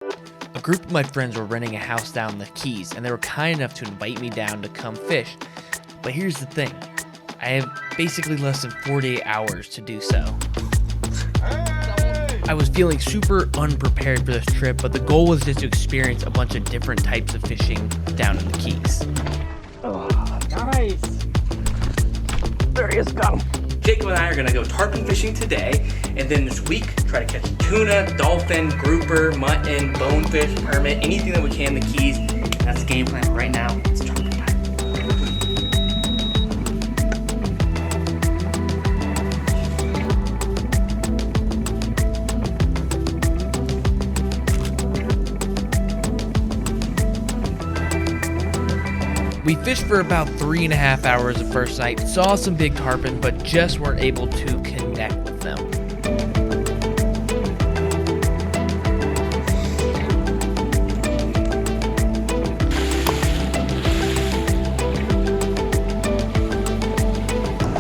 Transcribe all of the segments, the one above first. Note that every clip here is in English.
A group of my friends were renting a house down the Keys, and they were kind enough to invite me down to come fish. But here's the thing, I have basically less than 48 hours to do so. I was feeling super unprepared for this trip, but the goal was just to experience a bunch of different types of fishing down in the Keys. Oh, nice. There he is, got him. Jacob and I are gonna go tarpon fishing today, and then this week try to catch tuna, dolphin, grouper, mutton, bonefish, permit, anything that we can in the Keys. That's the game plan right now. It's tarpon time. We fished for about 3.5 hours the first night, saw some big tarpon, but just weren't able to connect with them.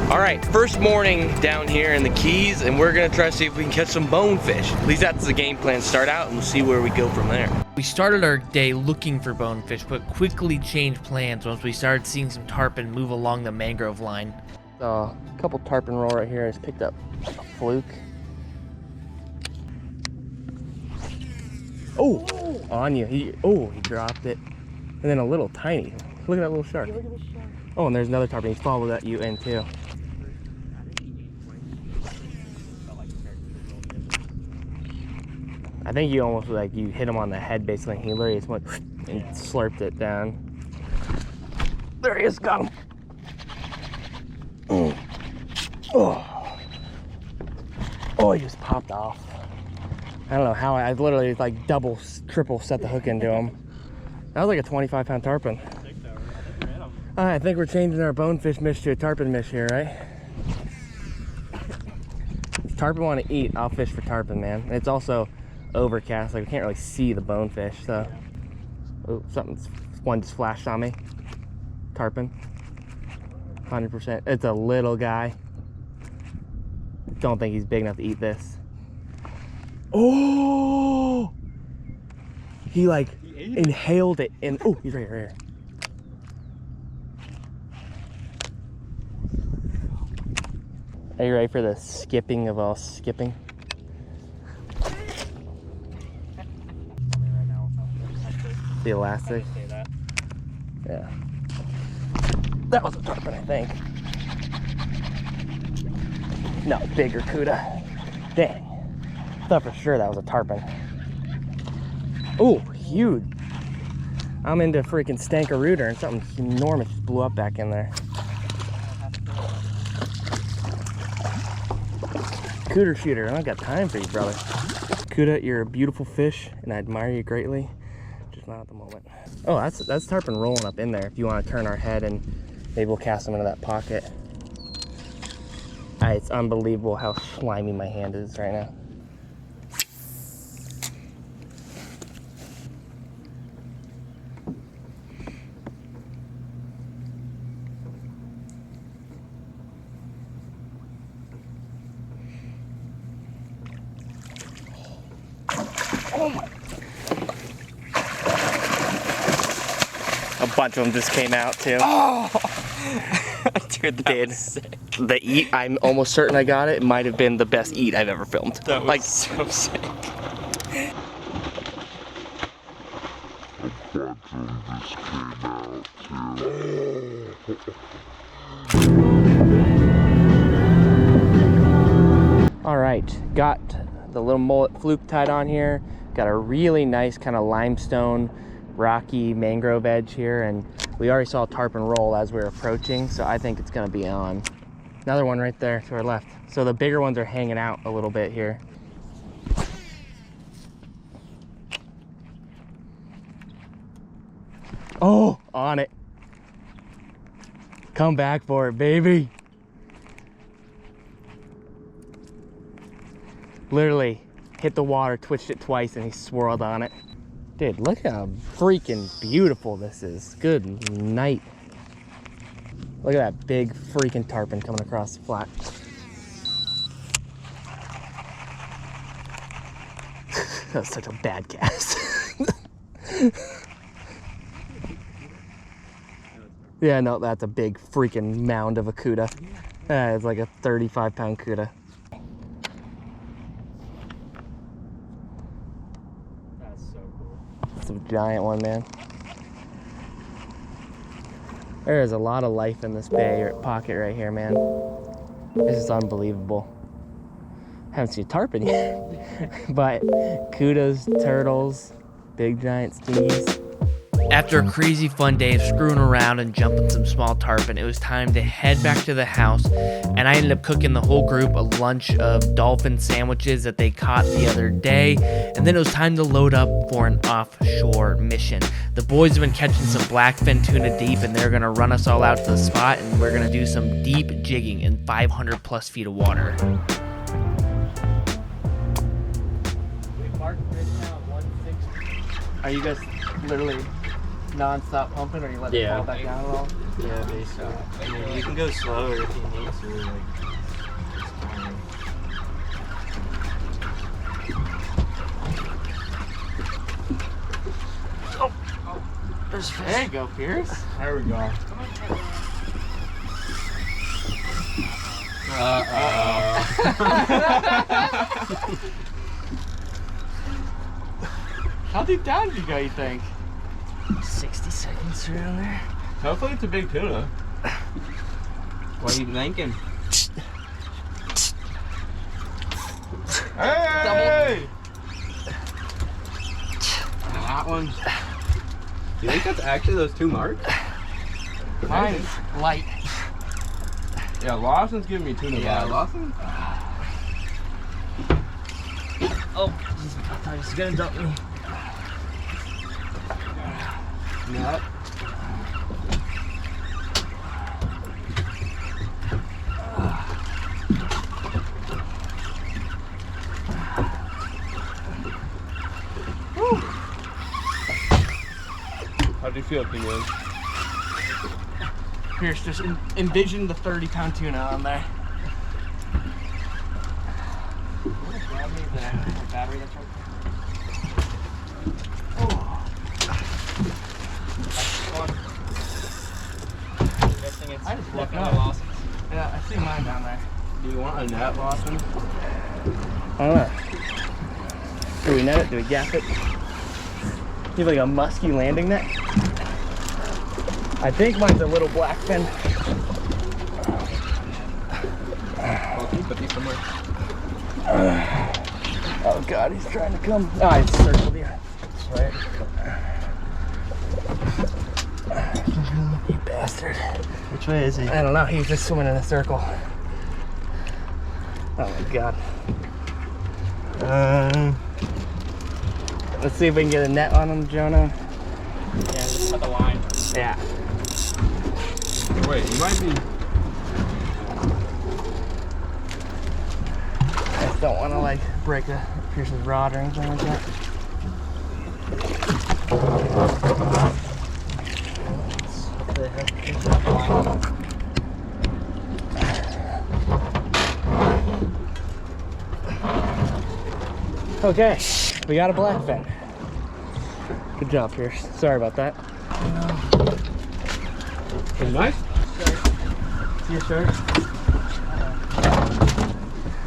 All right, first morning down here in the Keys, and we're gonna try to see if we can catch some bonefish. At least that's the game plan. Start out and we'll see where we go from there. We started our day looking for bonefish, but quickly changed plans once we started seeing some tarpon move along the mangrove line. A couple tarpon roll right here. I just picked up a fluke. Oh, on you. He dropped it. And then a little tiny. Look at that little shark. Oh, and there's another tarpon. He followed that you in too. I think you almost like you hit him on the head basically. He literally just went and slurped it down. There he is, got him. Oh, he just popped off. I don't know how I literally like triple set the hook into him. That was like a 25-pound tarpon. I think we're changing our bonefish mish to a tarpon mish here, right? If tarpon want to eat, I'll fish for tarpon, man. And it's also overcast, like we can't really see the bonefish, so. Oh, one just flashed on me. Tarpon. 100%. It's a little guy. Don't think he's big enough to eat this. Oh! He like inhaled it and oh, he's right here. Are you ready for the skipping of all skipping? The elastic. Yeah. That was a tarpon, I think. No, bigger cuda. Dang. Thought for sure that was a tarpon. Oh, huge. I'm into freaking stanker-rooter and something enormous just blew up back in there. Cooter shooter, I don't got time for you, brother. Cuda, you're a beautiful fish and I admire you greatly. Just not at the moment. Oh, that's tarpon rolling up in there if you want to turn our head and maybe we'll cast them into that pocket. It's unbelievable how slimy my hand is right now. Oh my. A bunch of them just came out too. Oh! Dude, that was sick. The eat, I'm almost certain I got it. It might have been the best eat I've ever filmed. That was like so sick. All right, got the little mullet fluke tied on here. Got a really nice kind of limestone, rocky mangrove edge here, and we already saw a tarpon roll as we were approaching, so I think it's gonna be on. Another one right there to our left. So the bigger ones are hanging out a little bit here. Oh, on it. Come back for it, baby. Literally hit the water, twitched it twice, and he swirled on it. Dude, look how freaking beautiful this is. Good night. Look at that big freaking tarpon coming across the flat. That was such a bad cast. Yeah, no, that's a big freaking mound of a cuda. It's like a 35-pound cuda. That's so cool. It's a giant one, man. There is a lot of life in this bay or pocket right here, man. This is unbelievable. Haven't seen a tarpon yet, but kudas, turtles, big giant stingies. After a crazy fun day of screwing around and jumping some small tarpon, it was time to head back to the house, and I ended up cooking the whole group a lunch of dolphin sandwiches that they caught the other day, and then it was time to load up for an offshore mission. The boys have been catching some blackfin tuna deep, and they're gonna run us all out to the spot, and we're gonna do some deep jigging in 500 plus feet of water. Are you guys literally non-stop pumping, or you let it fall back down at all? Yeah, basically. I mean, you can go slower if you need to, like, it's fine. There's fish. There you go, Pierce. There we go. How deep down did you go, you think? 60 seconds around there. Hopefully it's a big tuna. What are you thinking? Hey! That one. Do you think that's actually those two marks? Mine's light. Yeah, Lawson's giving me tuna vibes. Lawson? Oh, I thought he was gonna dump me. Yep. How do you feel, Pinyon? Pierce, just envision the 30-pound tuna on there. The battery that's right there. I just looked up. Yeah, I see mine down there. Do you want a net, Lawson? I don't know. Do we net it? Do we gap it? You have like a musky landing net? I think mine's a little blackfin. I'll keep it somewhere. Oh god, he's trying to come. Oh, I circled you. That's right. You bastard. Which way is he? I don't know, he's just swimming in a circle. Oh my god. Let's see if we can get a net on him, Jonah. Yeah, just cut the line. Yeah. Wait, you might be. I just don't want to like break Pierce's rod or anything like that. Okay, we got a blackfin. Good job, Pierce. Sorry about that. It's nice. See your shirt?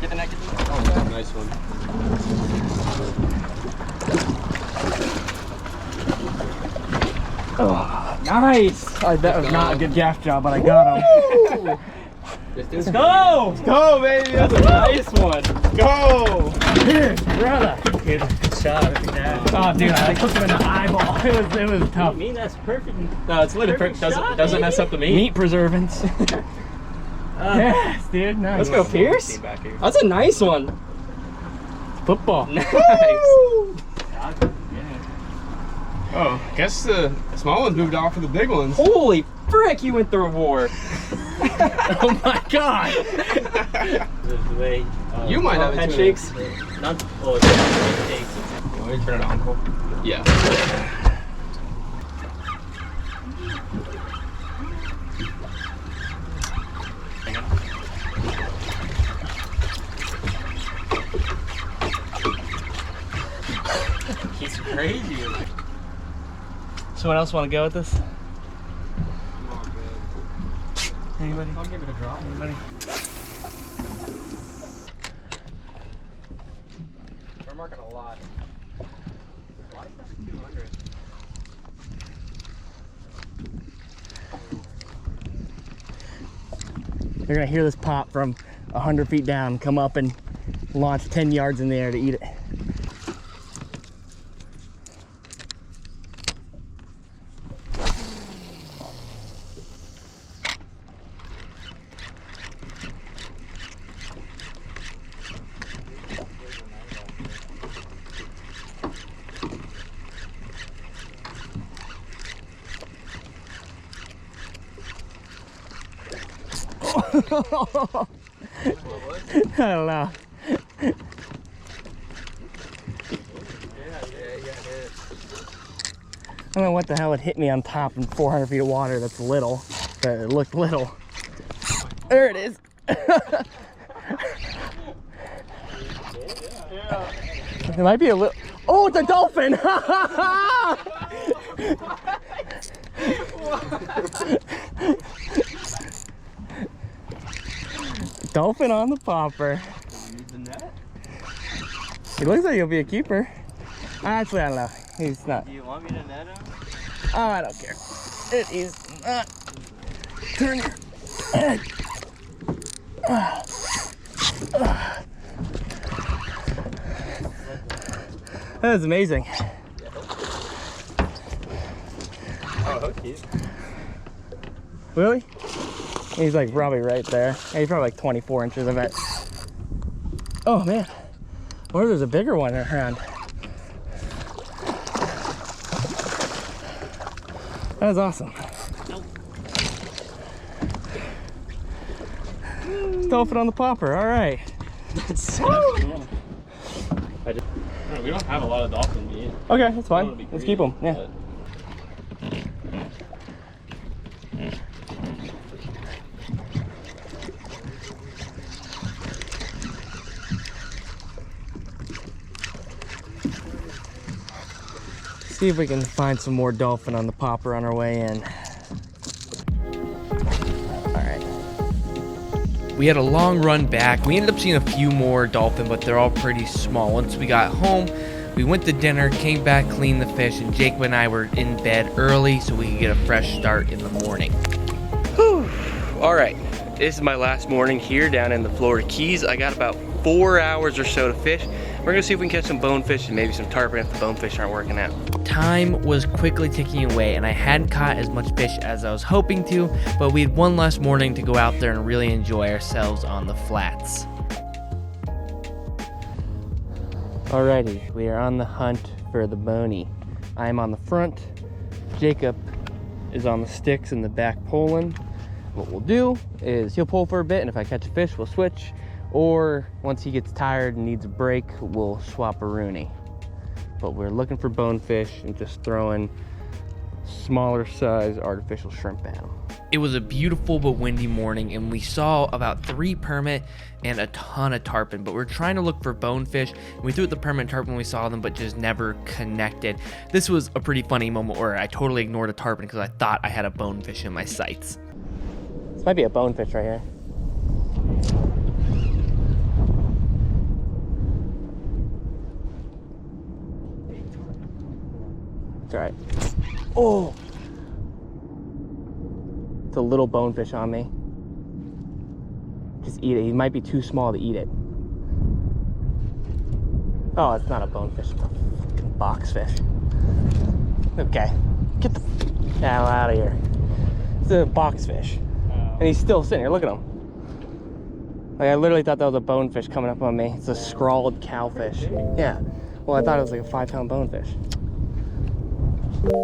Get the net. Oh, that's a nice one. Oh, nice! That was not a good gaff job, but I got him. Let's go! Let's go, baby! That's a nice one. Let's go! Brother! Good shot. Oh, dude, I hooked him in the eyeball. It was tough. I mean, that's perfect. No, it's literally Perfect shot, doesn't baby. mess up the meat. Meat preservants. Yes, dude. Nice. Let's go, Pierce. Back here. That's a nice one. Football. Nice. Oh, guess the small ones moved off of the big ones. Holy frick, you went through a war. Oh my god. The way, You might have head it too. shakes. Not, oh, it's head shakes. You want me to turn it on, Cole? Yeah. He's crazy. Someone else want to go with this? Anybody? I'll give it a drop. Anybody? We're marking a lot. Why is that 200? They're gonna hear this pop from 100 feet down, come up and launch 10 yards in the air to eat it. I don't know. I don't know what the hell would hit me on top in 400 feet of water that's little, but it looked little. There it is. It might be a little. Oh, it's a dolphin! Dolphin on the popper. He looks like he'll be a keeper. Actually, I don't know. He's not. Do you want me to net him? Oh, I don't care. It is not. Turn your head. That was amazing. Oh, okay. Really? He's like probably right there. He's probably like 24 inches of it. Oh man. Or there's a bigger one around. That was awesome. Dolphin on the popper, all right. We don't have a lot of dolphin meat. Okay, that's fine. Let's keep them. Yeah. See if we can find some more dolphin on the popper on our way in. All right. We had a long run back. We ended up seeing a few more dolphin, but they're all pretty small. Once we got home, we went to dinner, came back, cleaned the fish, and Jacob and I were in bed early so we could get a fresh start in the morning. Whew. All right, this is my last morning here down in the Florida Keys. I got about 4 hours or so to fish. We're gonna see if we can catch some bonefish and maybe some tarpon if the bonefish aren't working out. Time was quickly ticking away, and I hadn't caught as much fish as I was hoping to, but we had one last morning to go out there and really enjoy ourselves on the flats. Alrighty, we are on the hunt for the bony. I'm on the front, Jacob is on the sticks in the back pulling. What we'll do is he'll pull for a bit, and if I catch a fish, we'll switch. Or once he gets tired and needs a break, we'll swap a rooney. But we're looking for bonefish and just throwing smaller size artificial shrimp at them. It was a beautiful but windy morning, and we saw about 3 permit and a ton of tarpon, but we're trying to look for bonefish. We threw at the permit and tarpon when we saw them, but just never connected. This was a pretty funny moment where I totally ignored a tarpon because I thought I had a bonefish in my sights. This might be a bonefish right here. It's all right. Oh! It's a little bonefish on me. Just eat it. He might be too small to eat it. Oh, it's not a bonefish. It's a fucking boxfish. Okay. Get the hell out of here. It's a boxfish. And he's still sitting here. Look at him. Like, I literally thought that was a bonefish coming up on me. It's a scrawled cowfish. Yeah. Well, I thought it was like a 5-pound bonefish.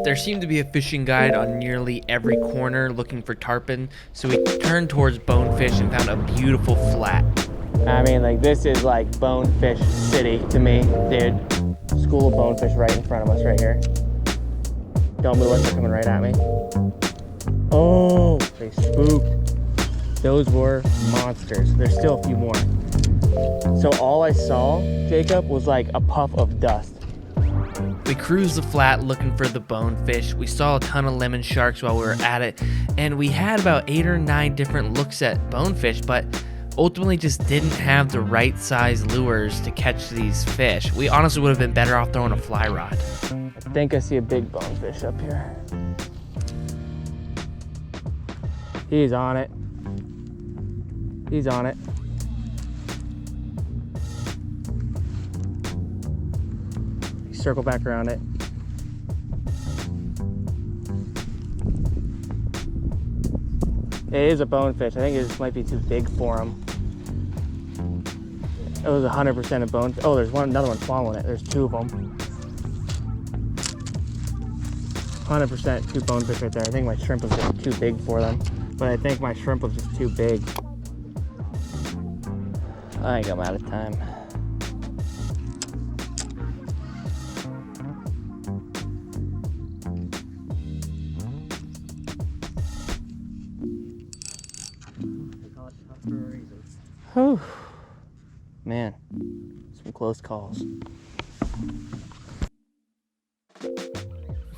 There seemed to be a fishing guide on nearly every corner looking for tarpon, so we turned towards bonefish and found a beautiful flat. I mean, like, this is like bonefish city to me, dude. School of bonefish right in front of us right here. Don't move, they're coming right at me. Oh, they spooked. Those were monsters. There's still a few more. So all I saw, Jacob, was like a puff of dust. We cruised the flat looking for the bonefish. We saw a ton of lemon sharks while we were at it, and we had about 8 or 9 different looks at bonefish, but ultimately just didn't have the right size lures to catch these fish. We honestly would have been better off throwing a fly rod. I think I see a big bonefish up here. He's on it. He's on it. Circle back around it. It is a bonefish. I think it just might be too big for him. It was 100% a bonefish. Oh, there's another one following it. There's 2 of them. 100% 2 bonefish right there. I think my shrimp was just too big for them. But I think my shrimp was just too big. I think I'm out of time. Whew. Man, some close calls.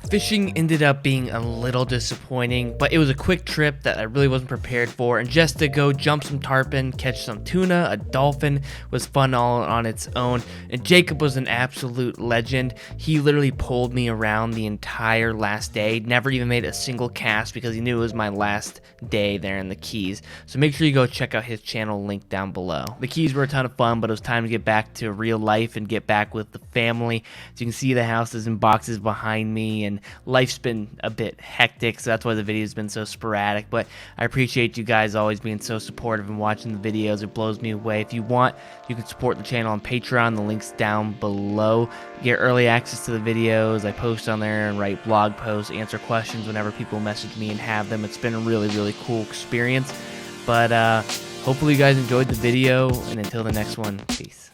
Fishing ended up being a little disappointing, but it was a quick trip that I really wasn't prepared for, and just to go jump some tarpon, catch some tuna, a dolphin was fun all on its own. And Jacob was an absolute legend. He literally pulled me around the entire last day, never even made a single cast because he knew it was my last day there in the Keys. So make sure you go check out his channel, link down below. The Keys were a ton of fun, but it was time to get back to real life and get back with the family. As you can see, the house is in boxes behind me, and life's been a bit hectic, so that's why the video's been so sporadic. But I appreciate you guys always being so supportive and watching the videos. It blows me away. If you want, you can support the channel on Patreon. The link's down below. Get early access to the videos. I post on there and write blog posts, answer questions whenever people message me and have them. It's been a really, really cool experience. But hopefully you guys enjoyed the video, and until the next one, peace.